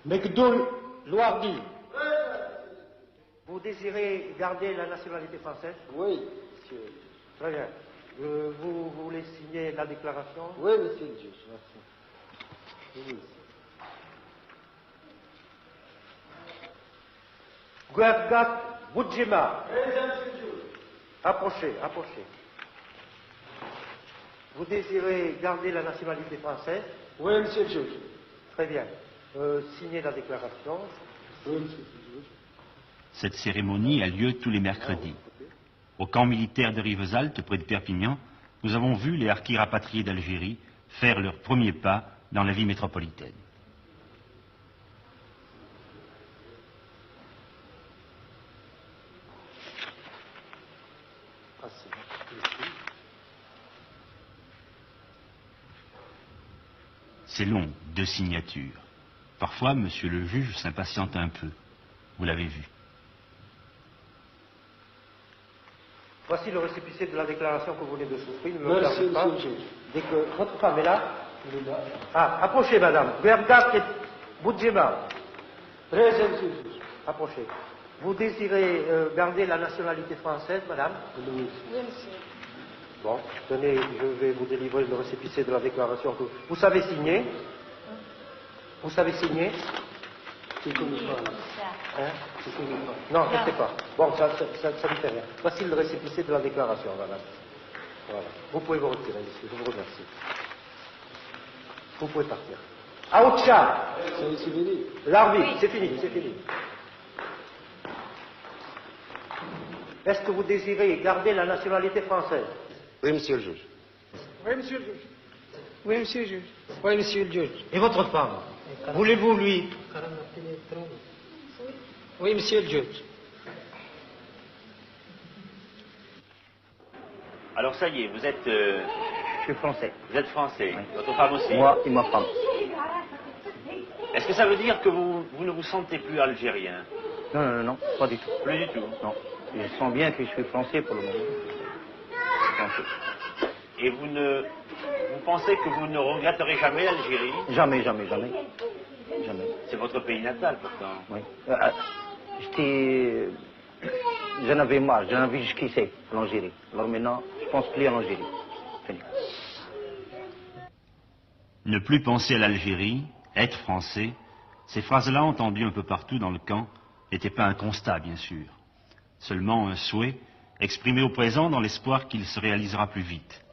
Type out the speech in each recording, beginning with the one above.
Mekdoul Louardi. Vous désirez garder la nationalité française? Oui, monsieur. Très bien. Vous voulez signer la déclaration? Oui, monsieur le juge, merci. Oui. Guergat Boudjema. Approchez, approchez. Vous désirez garder la nationalité française? Oui, monsieur le juge. Très bien. Signez la déclaration. Oui, monsieur le juge. Cette cérémonie a lieu tous les mercredis. Au camp militaire de Rivesaltes, près de Perpignan, nous avons vu les harkis rapatriés d'Algérie faire leur premier pas dans la vie métropolitaine. C'est long, 2 signatures. Parfois, monsieur le juge s'impatiente un peu. Vous l'avez vu. Voici le récépissé de la déclaration que vous venez de souscrire. Ne me Merci, regardez pas. monsieur le juge. Dès que votre femme est là. Ah, approchez, madame. Guergat et Boudjema. Présent, monsieur le juge. Approchez. Vous désirez garder la nationalité française, madame? Oui. Oui, monsieur. Bon, tenez, je vais vous délivrer le récépissé de la déclaration que vous savez signer. Vous savez signer? C'est comme ça. Hein? C'est comme ça. Non, je ne sais pas. Bon, ça ne fait rien. Voici le récépissé de la déclaration, madame. Voilà. Vous pouvez vous retirer, monsieur. Je vous remercie. Vous pouvez partir. Aoucha! C'est fini. L'arbitre, c'est fini, c'est fini. Est-ce que vous désirez garder la nationalité française? Oui, monsieur le juge. Oui, monsieur le juge. Oui, monsieur le juge. Oui, monsieur le juge. Et votre femme? Voulez-vous lui? Oui, monsieur le juge. Alors ça y est, vous êtes... Je suis français. Vous êtes français. Oui. Votre femme aussi. Moi et ma femme. Est-ce que ça veut dire que vous ne vous sentez plus algérien? Non, non, non, non, pas du tout. Plus du tout. Non. Je sens bien que je suis français pour le moment. Français. Et vous pensez que vous ne regretterez jamais l'Algérie? Jamais, jamais, jamais. Jamais. C'est votre pays natal pourtant. Oui. J'en avais marre, j'en avais jusqu'ici, l'Algérie. Alors maintenant, je pense plus à l'Algérie. Fini. Ne plus penser à l'Algérie, être français, ces phrases-là entendues un peu partout dans le camp n'étaient pas un constat, bien sûr. Seulement un souhait exprimé au présent dans l'espoir qu'il se réalisera plus vite.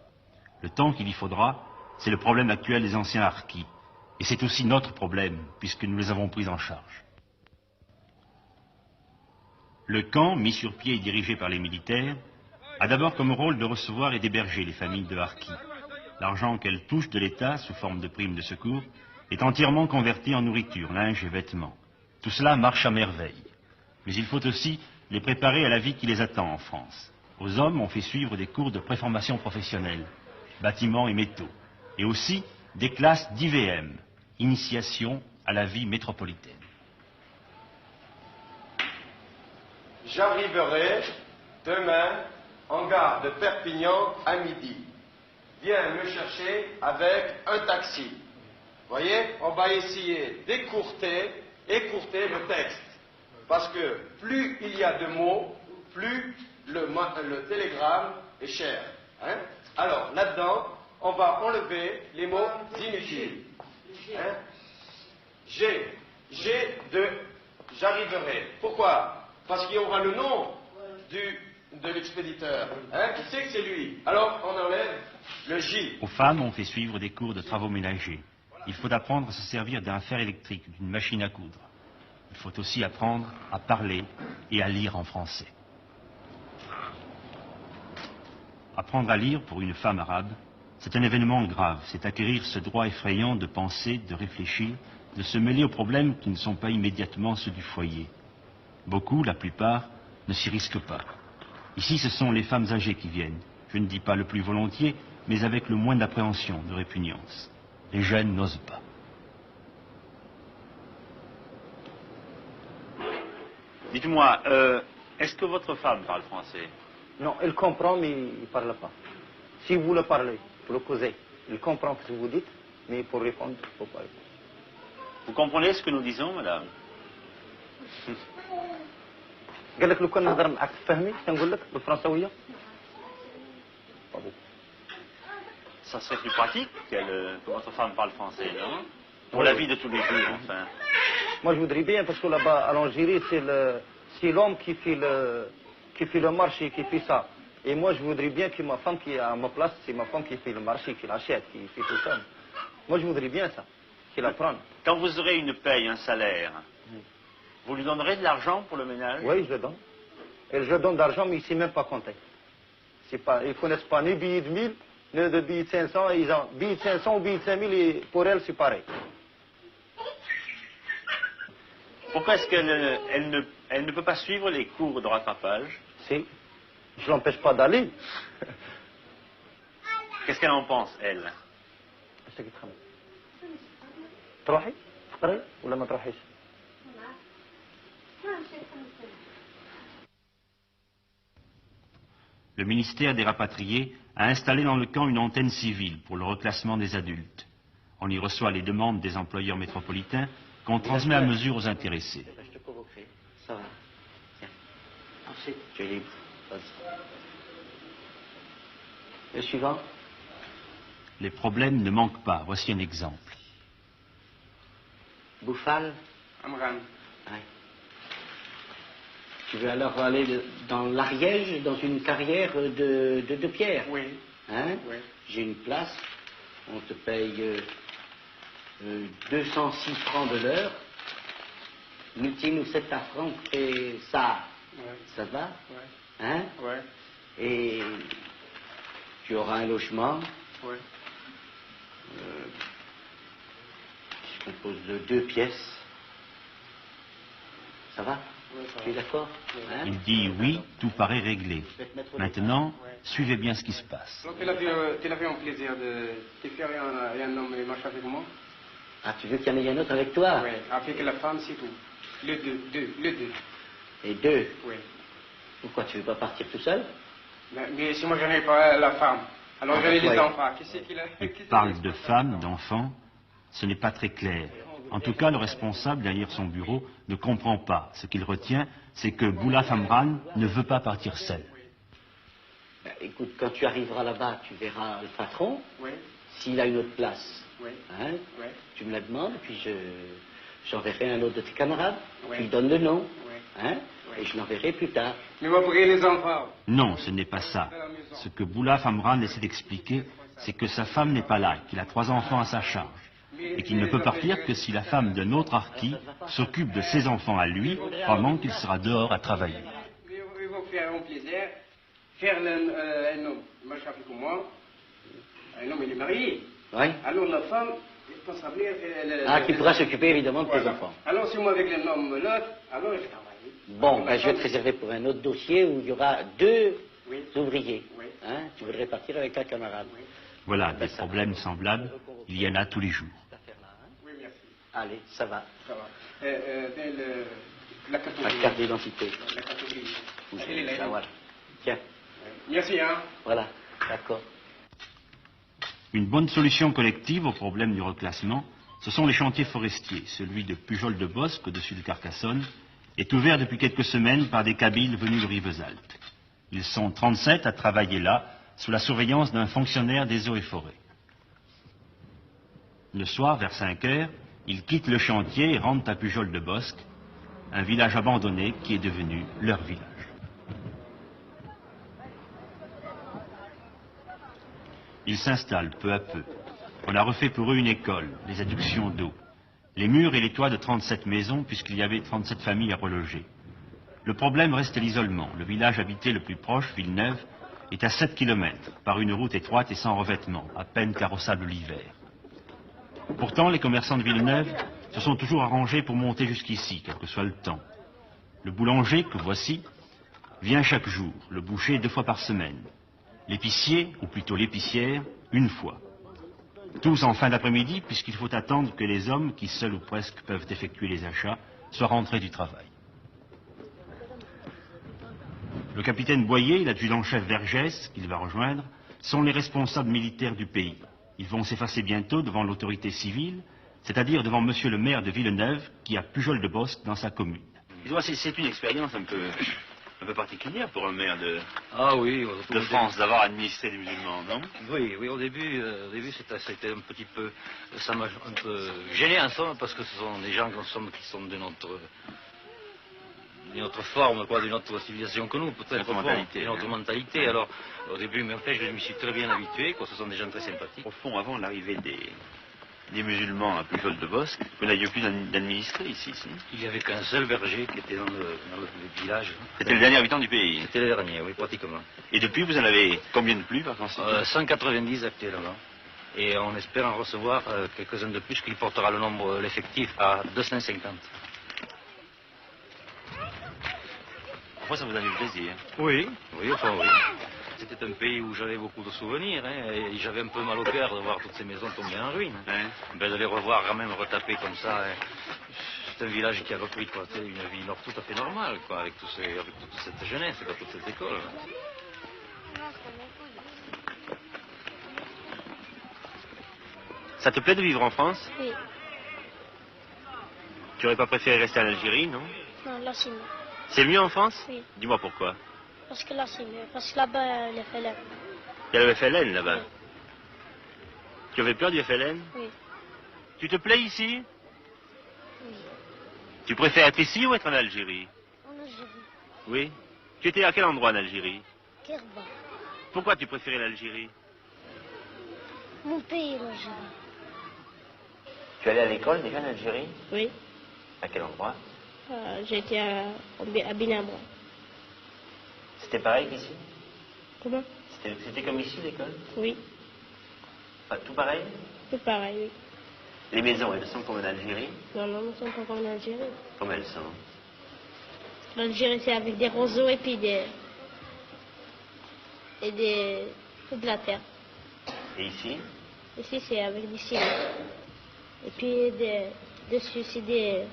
Le temps qu'il y faudra, c'est le problème actuel des anciens harkis. Et c'est aussi notre problème, puisque nous les avons pris en charge. Le camp, mis sur pied et dirigé par les militaires, a d'abord comme rôle de recevoir et d'héberger les familles de harkis. L'argent qu'elles touchent de l'État, sous forme de primes de secours, est entièrement converti en nourriture, linge et vêtements. Tout cela marche à merveille. Mais il faut aussi les préparer à la vie qui les attend en France. Aux hommes, on fait suivre des cours de préformation professionnelle, bâtiments et métaux, et aussi des classes d'IVM, initiation à la vie métropolitaine. J'arriverai demain en gare de Perpignan à midi. Viens me chercher avec un taxi. Voyez, on va essayer d'écourter le texte. Parce que plus il y a de mots, plus le télégramme est cher. Hein? Alors, là-dedans, on va enlever les mots inutiles. Hein? J'arriverai. Pourquoi? Parce qu'il y aura le nom de l'expéditeur. Hein? Qui sait que c'est lui? Alors, on enlève le J. Aux femmes, on fait suivre des cours de travaux ménagers. Il faut apprendre à se servir d'un fer électrique, d'une machine à coudre. Il faut aussi apprendre à parler et à lire en français. Apprendre à lire pour une femme arabe, c'est un événement grave. C'est acquérir ce droit effrayant de penser, de réfléchir, de se mêler aux problèmes qui ne sont pas immédiatement ceux du foyer. Beaucoup, la plupart, ne s'y risquent pas. Ici, ce sont les femmes âgées qui viennent. Je ne dis pas le plus volontiers, mais avec le moins d'appréhension, de répugnance. Les jeunes n'osent pas. Dites-moi, est-ce que votre femme parle français? Non, elle comprend, mais il ne parle pas. Si vous le parlez, vous le causez, il comprend ce que vous dites, mais pour répondre, il ne faut pas répondre. Vous comprenez ce que nous disons, madame? قال لك لو كان نهضر معك تفهمي كنقول لك بالفرنساويه. Ça serait plus pratique que votre femme parle français, non? Pour la vie de tous les jours, enfin. Moi je voudrais bien parce que là-bas à l'Algérie c'est l'homme qui fait le marché, qui fait ça. Et moi je voudrais bien que ma femme qui est à ma place, c'est ma femme qui fait le marché, qui l'achète, qui fait tout ça. Moi je voudrais bien ça, qu'il apprenne. Quand vous aurez une paye, un salaire, vous lui donnerez de l'argent pour le ménage? Oui, je le donne. Et je donne d'argent, mais il ne sait même pas compter. Ils ne connaissent pas ni billets de 1000, ni de billets de 500. Ils ont billets de 500 ou billets de 5000, et pour elles, c'est pareil. Pourquoi est-ce qu'elle ne peut pas suivre les cours de rattrapage? Si. Je ne l'empêche pas d'aller. Qu'est-ce qu'elle en pense, elle? تروحي؟ تقري ولا ما تروحيش؟ Le ministère des rapatriés a installé dans le camp une antenne civile pour le reclassement des adultes. On y reçoit les demandes des employeurs métropolitains qu'on transmet à mesure aux intéressés. Je te convoquerai. Ça va. Tiens. Ensuite, tu es libre. Vas-y. Le suivant. Les problèmes ne manquent pas. Voici un exemple. Bouffal. Amran. Ouais. Tu veux alors aller dans l'Ariège, dans une carrière de pierre? Oui. Hein? Oui. J'ai une place, on te paye 206 francs de l'heure. Multiplie 7 francs et ça, Ouais. ça va? Ouais. Hein? Ouais. Et tu auras un logement. Ouais. Qui se compose de 2 pièces. Ça va? Ouais, ça Tu es va. d'accord? Hein? Il dit oui, tout paraît réglé. Maintenant, suivez bien ce qui se passe. Donc, tu l'avais un plaisir de faire un homme et marcher avec moi? Ah, tu veux qu'il y en ait un autre avec toi? Oui, avec la femme, c'est tout. Le deux. Et 2? Oui. Pourquoi tu veux pas partir tout seul? Mais si moi je n'ai pas la femme, alors j'aurai les Ouais. enfants. Qui c'est qu'il a? Il parle de femmes, d'enfants. Ce n'est pas très clair. En tout cas, le responsable derrière son bureau ne comprend pas. Ce qu'il retient, c'est que Boulaf Amran ne veut pas partir seul. Ben, écoute, quand tu arriveras là-bas, tu verras le patron. Oui, S'il a une autre place, oui, hein, oui, tu me la demandes, puis j'enverrai un autre de tes camarades. Ouais. Tu lui donnes le nom, oui. hein, Ouais. et je l'enverrai plus tard. Mais moi, pour les enfants. Non, ce n'est pas ça. Ce que Boulaf Amran essaie d'expliquer, c'est que sa femme n'est pas là, qu'il a 3 enfants à sa charge, et qu'il ne peut partir que si la femme d'un autre harki s'occupe de ses enfants à lui pendant qu'il sera dehors à travailler. Ils vont faire un plaisir, faire un homme marcher avec moi. Un homme, il est marié. Oui. Alors la femme, elle peut s'appeler. Ah, qui pourra s'occuper évidemment de tes Voilà. enfants. Alors si moi avec l'homme l'autre, alors je travaille. Bon, Alors, ben, je vais te réserver pour un autre dossier où il y aura 2 Oui. ouvriers. Oui. Hein, tu voudrais partir avec un camarade. Oui. Voilà, des problèmes semblables, il y en a tous les jours. Cette affaire-là, hein. Oui, merci. Allez, ça va. Ça va. La La catégorie. carte d'identité. La catégorie. Vous Elle est là, ça, elle est là. voilà. Tiens, Merci, hein. voilà, d'accord. Une bonne solution collective au problème du reclassement, ce sont les chantiers forestiers. Celui de Pujol-de-Bosque, au-dessus de Carcassonne, est ouvert depuis quelques semaines par des Kabyles venus de Rivesaltes. Ils sont 37 à travailler là, sous la surveillance d'un fonctionnaire des eaux et forêts. Le soir, vers 5 heures, ils quittent le chantier et rentrent à Pujol-de-Bosque, un village abandonné qui est devenu leur village. Ils s'installent peu à peu. On a refait pour eux une école, des adductions d'eau, les murs et les toits de 37 maisons, puisqu'il y avait 37 familles à reloger. Le problème reste l'isolement. Le village habité le plus proche, Villeneuve, est à 7 km, par une route étroite et sans revêtement, à peine carrossable l'hiver. Pourtant, les commerçants de Villeneuve se sont toujours arrangés pour monter jusqu'ici, quel que soit le temps. Le boulanger, que voici, vient chaque jour, le boucher 2 fois par semaine. L'épicier, ou plutôt l'épicière, 1 fois. Tous en fin d'après-midi, puisqu'il faut attendre que les hommes, qui seuls ou presque peuvent effectuer les achats, soient rentrés du travail. Le capitaine Boyer et l'adjudant-chef Vergès, qu'il va rejoindre, sont les responsables militaires du pays. Ils vont s'effacer bientôt devant l'autorité civile c'est-à-dire devant monsieur le maire de Villeneuve, qui a Pujol-de-Bosc dans sa commune. C'est une expérience un peu particulière pour un maire de France d'avoir administré les musulmans, non? Oui, au début c'était un petit peu, ça m'a un peu gêné en somme, parce que ce sont des gens qui sont de notre forme, quoi, de notre civilisation que nous, peut-être, de notre mentalité. Alors, au début, mais en fait, je me suis très bien habitué, quoi, ce sont des gens très sympathiques. Au fond, avant l'arrivée des musulmans à Pujol-de-Bosc, vous n'aviez plus d'administrés ici, si? Il n'y avait qu'un seul berger qui était dans le village. C'était le dernier habitant du pays? C'était le dernier, oui, pratiquement. Et depuis, vous en avez combien de plus, par conséquent? 190 actuellement. Et on espère en recevoir quelques-uns de plus, qui portera l'effectif à 250. Parfois, ça vous a fait plaisir? Oui. C'était un pays où j'avais beaucoup de souvenirs, hein, et j'avais un peu mal au cœur de voir toutes ces maisons tomber en ruine. Hein? Ben, de les revoir quand même retapées comme ça, hein. C'est un village qui a repris, quoi, une vie tout à fait normale, quoi, avec toute cette jeunesse, avec toute cette école. Ça te plaît de vivre en France? Oui. Tu n'aurais pas préféré rester en Algérie, non? Non, là c'est mieux. C'est mieux en France? Oui. Dis-moi pourquoi. Parce que là c'est mieux. Parce que là-bas, les FLN. Il y a le FLN là-bas. Oui. Tu avais peur du FLN? Oui. Tu te plais ici? Oui. Tu préfères être ici ou être en Algérie? En Algérie. Oui. Tu étais à quel endroit en Algérie? Kerba. Pourquoi tu préférais l'Algérie? Mon pays, l'Algérie. Tu allais à l'école déjà en Algérie? Oui. À quel endroit? J'étais à Binabra. C'était pareil qu'ici? Comment? C'était comme ici l'école? Oui. Enfin, tout pareil? Tout pareil, oui. Les maisons, elles sont comme en Algérie? Non, nous ne sommes pas comme en Algérie. Comme elles sont? L'Algérie, c'est avec des roseaux et puis de la terre. Et ici? Ici, c'est avec des ciments. Et puis, dessus, c'est des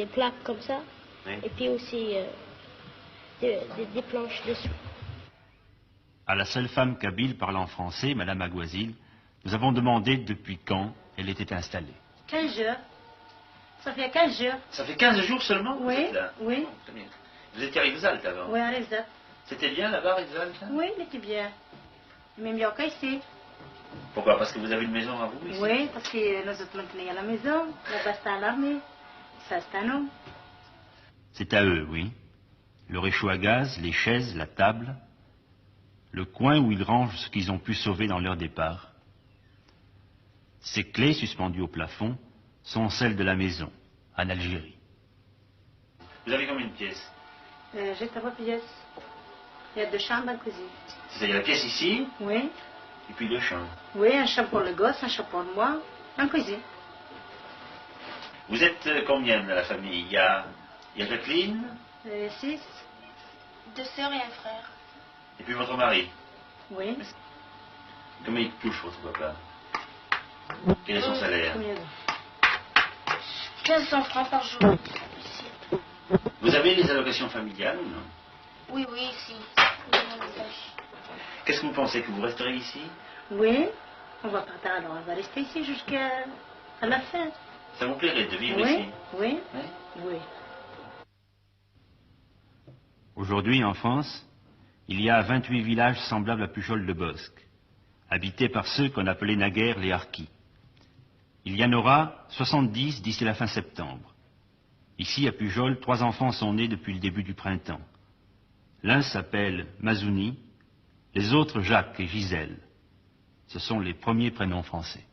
plaques comme ça. Oui. Et puis aussi, des planches dessous. À la seule femme kabyle parlant français, Madame Aguazil, nous avons demandé depuis quand elle était installée. 15 jours. Ça fait 15 jours. Ça fait 15 jours seulement que vous Oui, êtes là? oui. Très bien. Vous étiez à Rivesaltes avant? Oui, à Rivesaltes. C'était bien là-bas, Rivesaltes? Oui, il était bien. Même mieux qu'ici. Pourquoi? Parce que vous avez une maison à vous ici? Oui, parce que nous autres maintenant il y a la maison, là-bas c'est à l'armée, ça c'est à nous. C'est à eux, oui. Le réchaud à gaz, les chaises, la table, le coin où ils rangent ce qu'ils ont pu sauver dans leur départ. Ces clés suspendues au plafond sont celles de la maison, en Algérie. Vous avez combien de pièces? J'ai 3 pièces. Il y a 2 chambres, une cuisine. C'est-à-dire la pièce ici, Oui, et puis 2 chambres. oui, un chambre pour le gosse, un chambre pour moi, une cuisine. Vous êtes combien dans la famille? Il y a Jacqueline, 6. 2 sœurs et un frère. et puis votre mari. Oui. Combien il touche votre papa? Quel est son salaire? Combien? 1500 francs par jour. Vous avez les allocations familiales ou non? Oui, ici. Qu'est-ce que vous pensez, que vous resterez ici? Oui, on va partir alors, on va rester ici jusqu'à la fin. Ça vous plairait de vivre Oui, ici? oui, Oui. oui. Aujourd'hui, en France, il y a 28 villages semblables à Pujol-de-Bosc, habités par ceux qu'on appelait naguère les Harkis. Il y en aura 70 d'ici la fin septembre. Ici, à Pujol, 3 enfants sont nés depuis le début du printemps. L'un s'appelle Mazouni, les autres Jacques et Gisèle. Ce sont les premiers prénoms français.